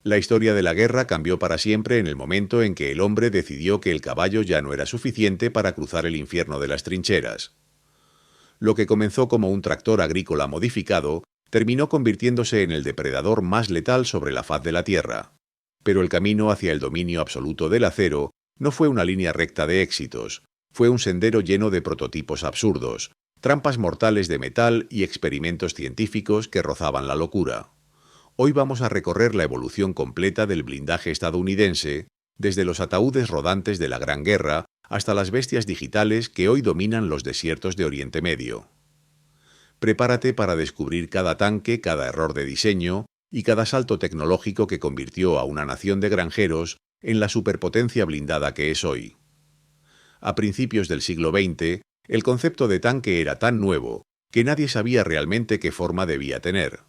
La historia de la guerra cambió para siempre en el momento en que el hombre decidió que el caballo ya no era suficiente para cruzar el infierno de las trincheras. Lo que comenzó como un tractor agrícola modificado terminó convirtiéndose en el depredador más letal sobre la faz de la Tierra. Pero el camino hacia el dominio absoluto del acero no fue una línea recta de éxitos, fue un sendero lleno de prototipos absurdos, trampas mortales de metal y experimentos científicos que rozaban la locura. Hoy vamos a recorrer la evolución completa del blindaje estadounidense, desde los ataúdes rodantes de la Gran Guerra hasta las bestias digitales que hoy dominan los desiertos de Oriente Medio. Prepárate para descubrir cada tanque, cada error de diseño y cada salto tecnológico que convirtió a una nación de granjeros en la superpotencia blindada que es hoy. A principios del siglo XX, el concepto de tanque era tan nuevo que nadie sabía realmente qué forma debía tener.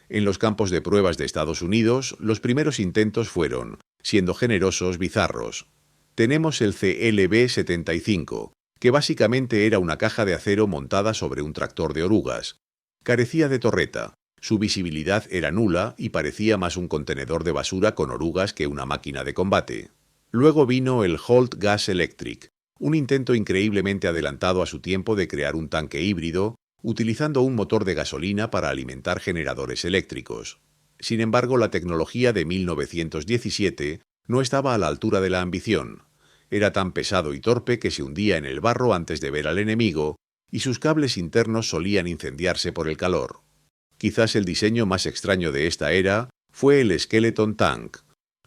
En los campos de pruebas de Estados Unidos, los primeros intentos fueron, siendo generosos, bizarros. Tenemos el CLB-75, que básicamente era una caja de acero montada sobre un tractor de orugas. Carecía de torreta, su visibilidad era nula y parecía más un contenedor de basura con orugas que una máquina de combate. Luego vino el Holt Gas Electric, un intento increíblemente adelantado a su tiempo de crear un tanque híbrido, utilizando un motor de gasolina para alimentar generadores eléctricos. Sin embargo, la tecnología de 1917 no estaba a la altura de la ambición. Era tan pesado y torpe que se hundía en el barro antes de ver al enemigo, y sus cables internos solían incendiarse por el calor. Quizás el diseño más extraño de esta era fue el Skeleton Tank.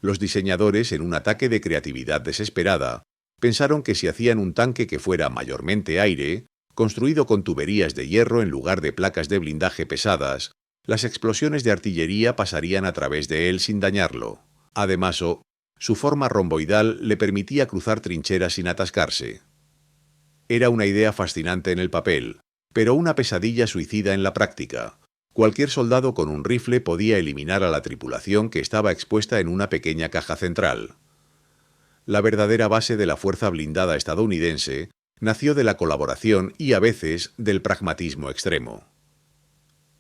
Los diseñadores, en un ataque de creatividad desesperada, pensaron que si hacían un tanque que fuera mayormente aire, construido con tuberías de hierro en lugar de placas de blindaje pesadas, las explosiones de artillería pasarían a través de él sin dañarlo. Además, su forma romboidal le permitía cruzar trincheras sin atascarse. Era una idea fascinante en el papel, pero una pesadilla suicida en la práctica. Cualquier soldado con un rifle podía eliminar a la tripulación que estaba expuesta en una pequeña caja central. La verdadera base de la fuerza blindada estadounidense nació de la colaboración y, a veces, del pragmatismo extremo.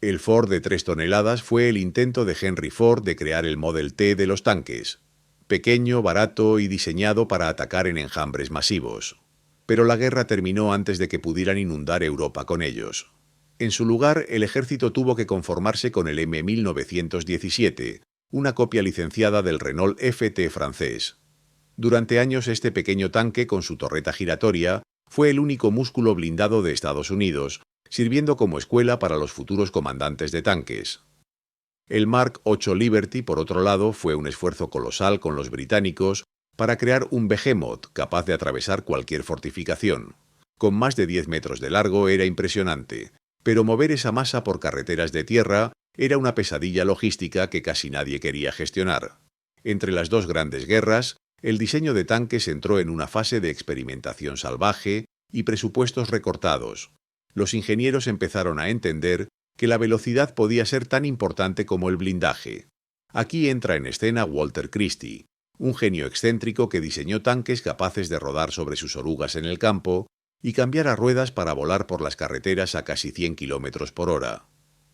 El Ford de 3 toneladas fue el intento de Henry Ford de crear el Model T de los tanques, pequeño, barato y diseñado para atacar en enjambres masivos. Pero la guerra terminó antes de que pudieran inundar Europa con ellos. En su lugar, el ejército tuvo que conformarse con el M1917, una copia licenciada del Renault FT francés. Durante años este pequeño tanque con su torreta giratoria fue el único músculo blindado de Estados Unidos, sirviendo como escuela para los futuros comandantes de tanques. El Mark VIII Liberty, por otro lado, fue un esfuerzo colosal con los británicos para crear un Behemoth capaz de atravesar cualquier fortificación. Con más de 10 metros de largo era impresionante, pero mover esa masa por carreteras de tierra era una pesadilla logística que casi nadie quería gestionar. Entre las dos grandes guerras, el diseño de tanques entró en una fase de experimentación salvaje y presupuestos recortados. Los ingenieros empezaron a entender que la velocidad podía ser tan importante como el blindaje. Aquí entra en escena Walter Christie, un genio excéntrico que diseñó tanques capaces de rodar sobre sus orugas en el campo y cambiar a ruedas para volar por las carreteras a casi 100 km por hora.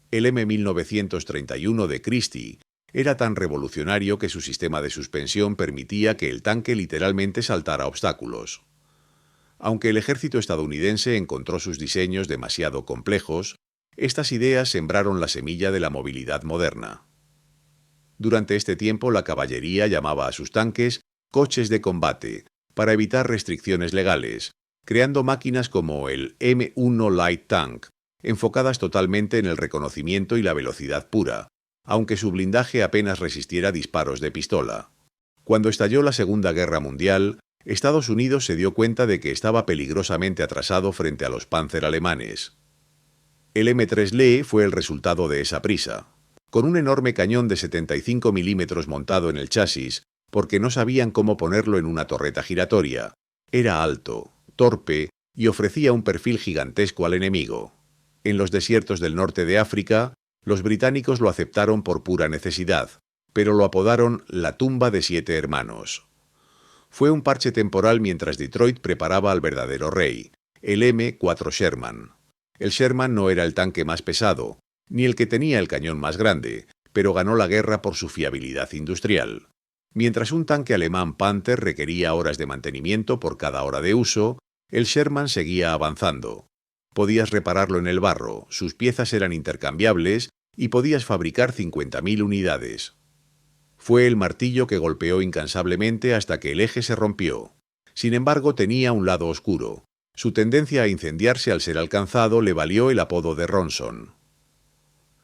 El M1931 de Christie era tan revolucionario que su sistema de suspensión permitía que el tanque literalmente saltara obstáculos. Aunque el ejército estadounidense encontró sus diseños demasiado complejos, estas ideas sembraron la semilla de la movilidad moderna. Durante este tiempo, la caballería llamaba a sus tanques coches de combate, para evitar restricciones legales, creando máquinas como el M1 Light Tank, enfocadas totalmente en el reconocimiento y la velocidad pura, aunque su blindaje apenas resistiera disparos de pistola. Cuando estalló la Segunda Guerra Mundial, Estados Unidos se dio cuenta de que estaba peligrosamente atrasado frente a los Panzer alemanes. El M3 Lee fue el resultado de esa prisa, con un enorme cañón de 75 milímetros montado en el chasis, porque no sabían cómo ponerlo en una torreta giratoria. Era alto, torpe y ofrecía un perfil gigantesco al enemigo. En los desiertos del norte de África, los británicos lo aceptaron por pura necesidad, pero lo apodaron la tumba de 7 hermanos. Fue un parche temporal mientras Detroit preparaba al verdadero rey, el M4 Sherman. El Sherman no era el tanque más pesado, ni el que tenía el cañón más grande, pero ganó la guerra por su fiabilidad industrial. Mientras un tanque alemán Panther requería horas de mantenimiento por cada hora de uso, el Sherman seguía avanzando. Podías repararlo en el barro, sus piezas eran intercambiables y podías fabricar 50.000 unidades. Fue el martillo que golpeó incansablemente hasta que el eje se rompió. Sin embargo, tenía un lado oscuro. Su tendencia a incendiarse al ser alcanzado le valió el apodo de Ronson.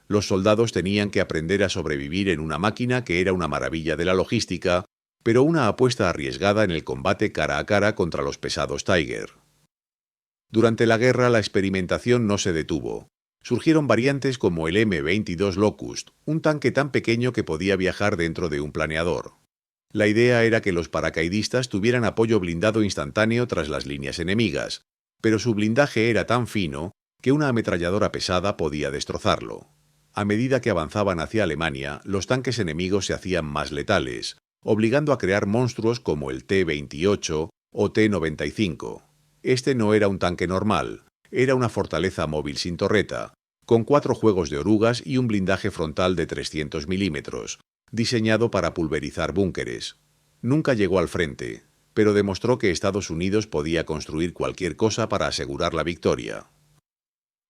Los soldados tenían que aprender a sobrevivir en una máquina que era una maravilla de la logística, pero una apuesta arriesgada en el combate cara a cara contra los pesados Tiger. Durante la guerra la experimentación no se detuvo. Surgieron variantes como el M-22 Locust, un tanque tan pequeño que podía viajar dentro de un planeador. La idea era que los paracaidistas tuvieran apoyo blindado instantáneo tras las líneas enemigas, pero su blindaje era tan fino que una ametralladora pesada podía destrozarlo. A medida que avanzaban hacia Alemania, los tanques enemigos se hacían más letales, obligando a crear monstruos como el T-28 o T-95. Este no era un tanque normal, era una fortaleza móvil sin torreta, con 4 juegos de orugas y un blindaje frontal de 300 milímetros, diseñado para pulverizar búnkeres. Nunca llegó al frente, pero demostró que Estados Unidos podía construir cualquier cosa para asegurar la victoria.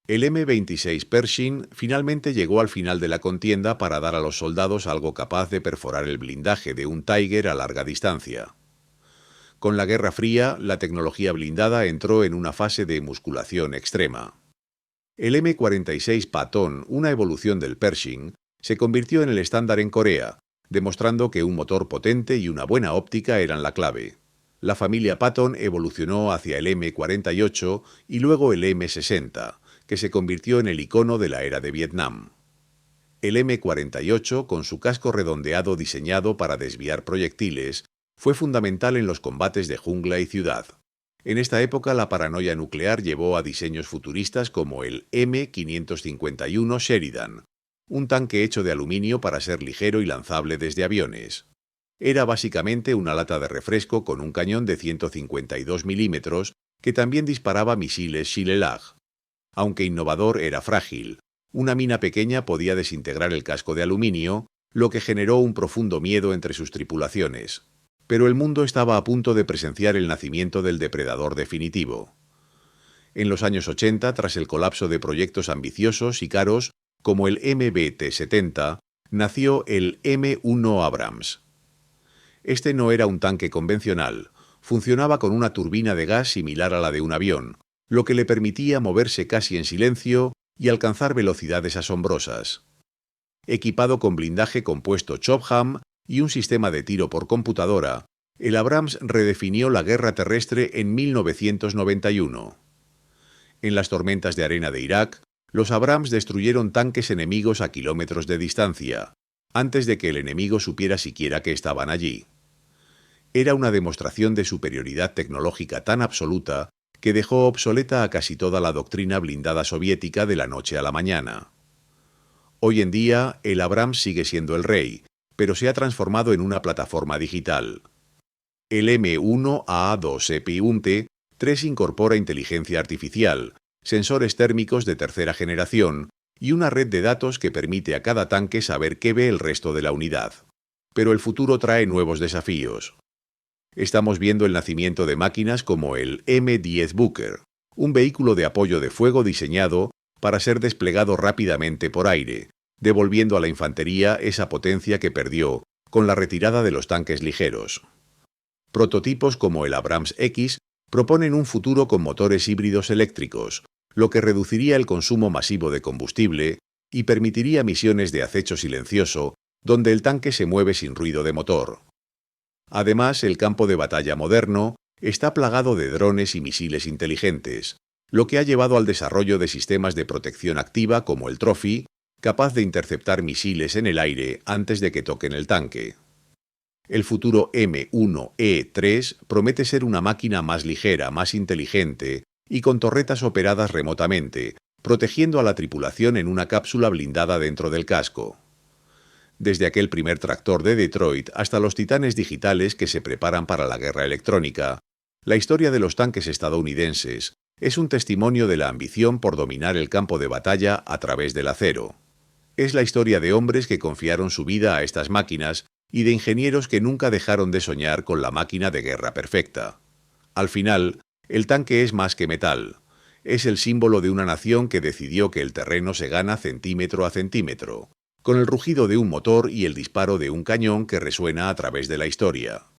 El M-26 Pershing finalmente llegó al final de la contienda para dar a los soldados algo capaz de perforar el blindaje de un Tiger a larga distancia. Con la Guerra Fría, la tecnología blindada entró en una fase de musculación extrema. El M-46 Patton, una evolución del Pershing, se convirtió en el estándar en Corea, demostrando que un motor potente y una buena óptica eran la clave. La familia Patton evolucionó hacia el M-48 y luego el M-60, que se convirtió en el icono de la era de Vietnam. El M-48, con su casco redondeado diseñado para desviar proyectiles, fue fundamental en los combates de jungla y ciudad. En esta época la paranoia nuclear llevó a diseños futuristas como el M551 Sheridan, un tanque hecho de aluminio para ser ligero y lanzable desde aviones. Era básicamente una lata de refresco con un cañón de 152 milímetros que también disparaba misiles Shillelag. Aunque innovador, era frágil. Una mina pequeña podía desintegrar el casco de aluminio, lo que generó un profundo miedo entre sus tripulaciones. Pero el mundo estaba a punto de presenciar el nacimiento del depredador definitivo. En los años 80, tras el colapso de proyectos ambiciosos y caros, como el MBT-70, nació el M1 Abrams. Este no era un tanque convencional, funcionaba con una turbina de gas similar a la de un avión, lo que le permitía moverse casi en silencio y alcanzar velocidades asombrosas. Equipado con blindaje compuesto Chopham y un sistema de tiro por computadora, el Abrams redefinió la guerra terrestre en 1991. En las tormentas de arena de Irak, los Abrams destruyeron tanques enemigos a kilómetros de distancia, antes de que el enemigo supiera siquiera que estaban allí. Era una demostración de superioridad tecnológica tan absoluta que dejó obsoleta a casi toda la doctrina blindada soviética de la noche a la mañana. Hoy en día, el Abrams sigue siendo el rey, pero se ha transformado en una plataforma digital. El M1A2 EPI-3 incorpora inteligencia artificial, sensores térmicos de tercera generación y una red de datos que permite a cada tanque saber qué ve el resto de la unidad. Pero el futuro trae nuevos desafíos. Estamos viendo el nacimiento de máquinas como el M10 Booker, un vehículo de apoyo de fuego diseñado para ser desplegado rápidamente por aire, devolviendo a la infantería esa potencia que perdió con la retirada de los tanques ligeros. Prototipos como el Abrams X proponen un futuro con motores híbridos eléctricos, lo que reduciría el consumo masivo de combustible y permitiría misiones de acecho silencioso, donde el tanque se mueve sin ruido de motor. Además, el campo de batalla moderno está plagado de drones y misiles inteligentes, lo que ha llevado al desarrollo de sistemas de protección activa como el Trophy, capaz de interceptar misiles en el aire antes de que toquen el tanque. El futuro M1E3 promete ser una máquina más ligera, más inteligente y con torretas operadas remotamente, protegiendo a la tripulación en una cápsula blindada dentro del casco. Desde aquel primer tractor de Detroit hasta los titanes digitales que se preparan para la guerra electrónica, la historia de los tanques estadounidenses es un testimonio de la ambición por dominar el campo de batalla a través del acero. Es la historia de hombres que confiaron su vida a estas máquinas y de ingenieros que nunca dejaron de soñar con la máquina de guerra perfecta. Al final, el tanque es más que metal. Es el símbolo de una nación que decidió que el terreno se gana centímetro a centímetro, con el rugido de un motor y el disparo de un cañón que resuena a través de la historia.